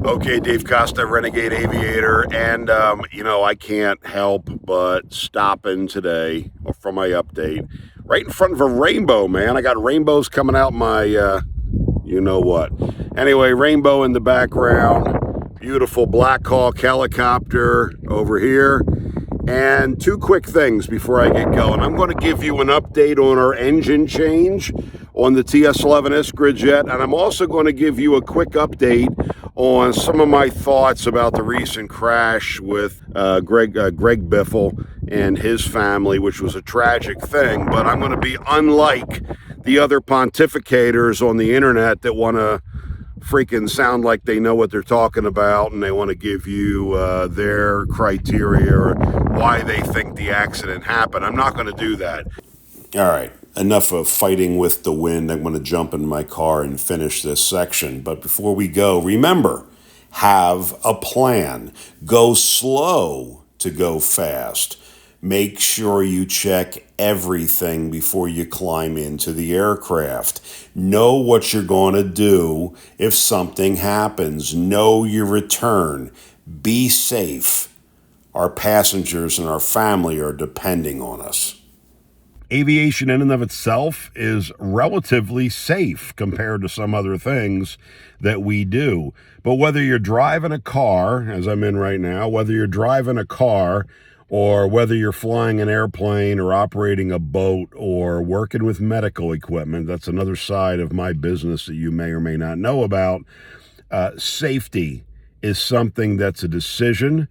Okay, Dave Costa, Renegade Aviator, and I can't help but stop in today for my update. Right in front of a rainbow, man. I got rainbows coming out my, you know what. Anyway, rainbow in the background. Beautiful Black Hawk helicopter over here. And two quick things before I get going. I'm going to give you an update on our engine change on the TS11 Iskra jet, and I'm also going to give you a quick update on some of my thoughts about the recent crash with Greg Biffle and his family, which was a tragic thing. But I'm going to be unlike the other pontificators on the internet that want to freaking sound like they know what they're talking about, and they want to give you their criteria or why they think the accident happened. I'm not going to do that. All right, enough of fighting with the wind. I'm going to jump in my car and finish this section. But before we go, remember, have a plan. Go slow to go fast. Make sure you check everything before you climb into the aircraft. Know what you're going to do if something happens. Know your return. Be safe. Our passengers and our family are depending on us. Aviation in and of itself is relatively safe compared to some other things that we do. But whether you're driving a car, as I'm in right now, whether you're driving a car, or whether you're flying an airplane or operating a boat or working with medical equipment, that's another side of my business that you may or may not know about. Safety is something that's a decision,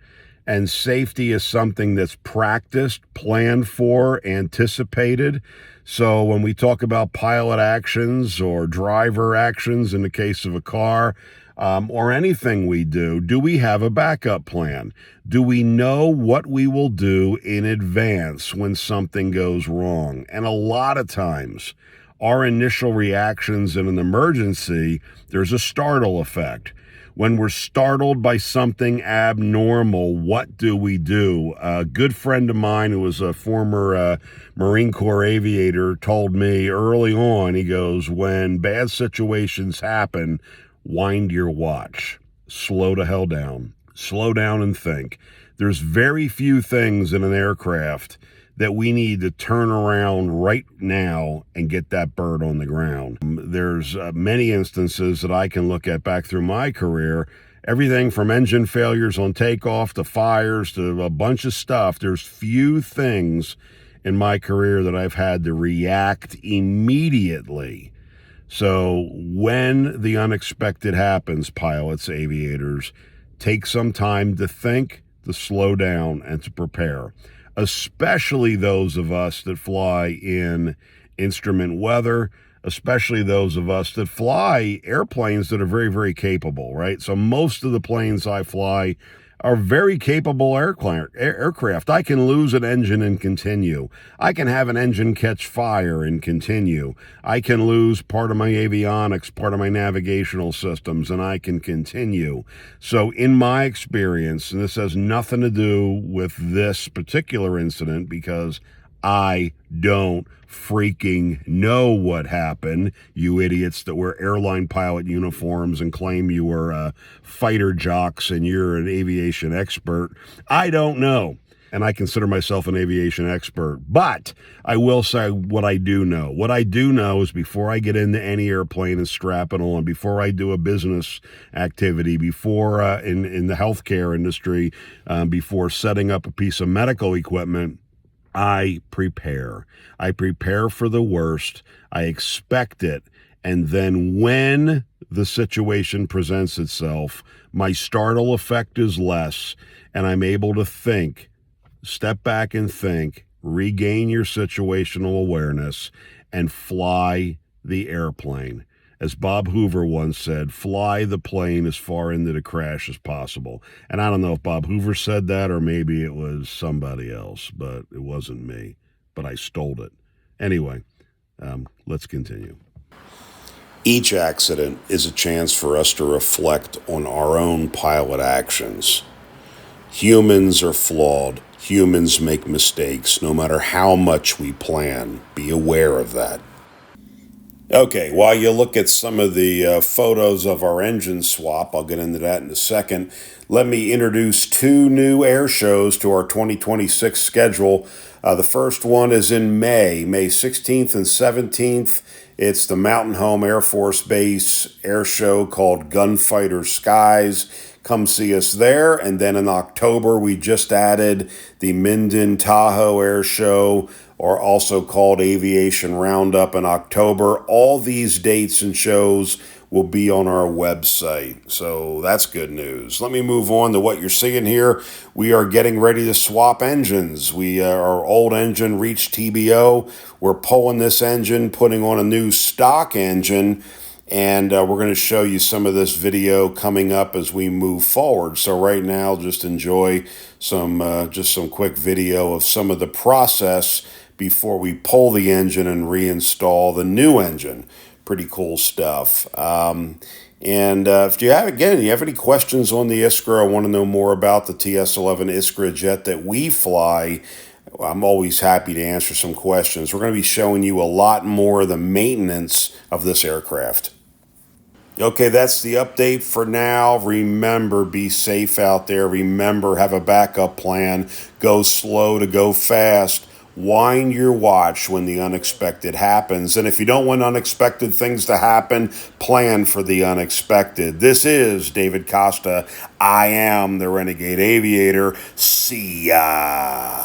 and safety is something that's practiced, planned for, anticipated. So when we talk about pilot actions or driver actions in the case of a car, or anything we do we have a backup plan? Do we know what we will do in advance when something goes wrong? And a lot of times, our initial reactions in an emergency, there's a startle effect. When we're startled by something abnormal, what do we do? A good friend of mine who was a former Marine Corps aviator told me early on, he goes, when bad situations happen, wind your watch. Slow the hell down. Slow down and think. There's very few things in an aircraft that we need to turn around right now and get that bird on the ground. There's many instances that I can look at back through my career, everything from engine failures on takeoff to fires to a bunch of stuff. There's few things in my career that I've had to react immediately. So when the unexpected happens, pilots, aviators, take some time to think, to slow down, and to prepare. Especially those of us that fly in instrument weather, especially those of us that fly airplanes that are very, very capable, right? So most of the planes I fly are very capable aircraft. I can lose an engine and continue. I can have an engine catch fire and continue. I can lose part of my avionics, part of my navigational systems, and I can continue. So in my experience, and this has nothing to do with this particular incident because I don't freaking know what happened, you idiots that wear airline pilot uniforms and claim you were fighter jocks and you're an aviation expert. I don't know, and I consider myself an aviation expert, but I will say what I do know. What I do know is before I get into any airplane and strap it on, before I do a business activity, before in the healthcare industry, before setting up a piece of medical equipment, I prepare. I prepare for the worst. I expect it. And then when the situation presents itself, my startle effect is less, and I'm able to think, step back and think, regain your situational awareness, and fly the airplane. As Bob Hoover once said, fly the plane as far into the crash as possible. And I don't know if Bob Hoover said that or maybe it was somebody else, but it wasn't me. But I stole it. Anyway, let's continue. Each accident is a chance for us to reflect on our own pilot actions. Humans are flawed. Humans make mistakes, no matter how much we plan. Be aware of that. Okay, while you look at some of the photos of our engine swap, I'll get into that in a second. Let me introduce two new air shows to our 2026 schedule. The first one is in May 16th and 17th. It's the Mountain Home Air Force Base air show called Gunfighter Skies. Come see us there. And then in October, we just added the Minden Tahoe Air Show, or also called Aviation Roundup, in October. All these dates and shows will be on our website. So that's good news. Let me move on to what you're seeing here. We are getting ready to swap engines. Our old engine reached TBO. We're pulling this engine, putting on a new stock engine, and we're going to show you some of this video coming up as we move forward. So right now, just enjoy some quick video of some of the process before we pull the engine and reinstall the new engine. Pretty cool stuff. And if you have any questions on the Iskra, or want to know more about the TS-11 Iskra jet that we fly, I'm always happy to answer some questions. We're going to be showing you a lot more of the maintenance of this aircraft. Okay, that's the update for now. Remember, be safe out there. Remember, have a backup plan. Go slow to go fast. Wind your watch when the unexpected happens. And if you don't want unexpected things to happen, plan for the unexpected. This is David Costa. I am the Renegade Aviator. See ya.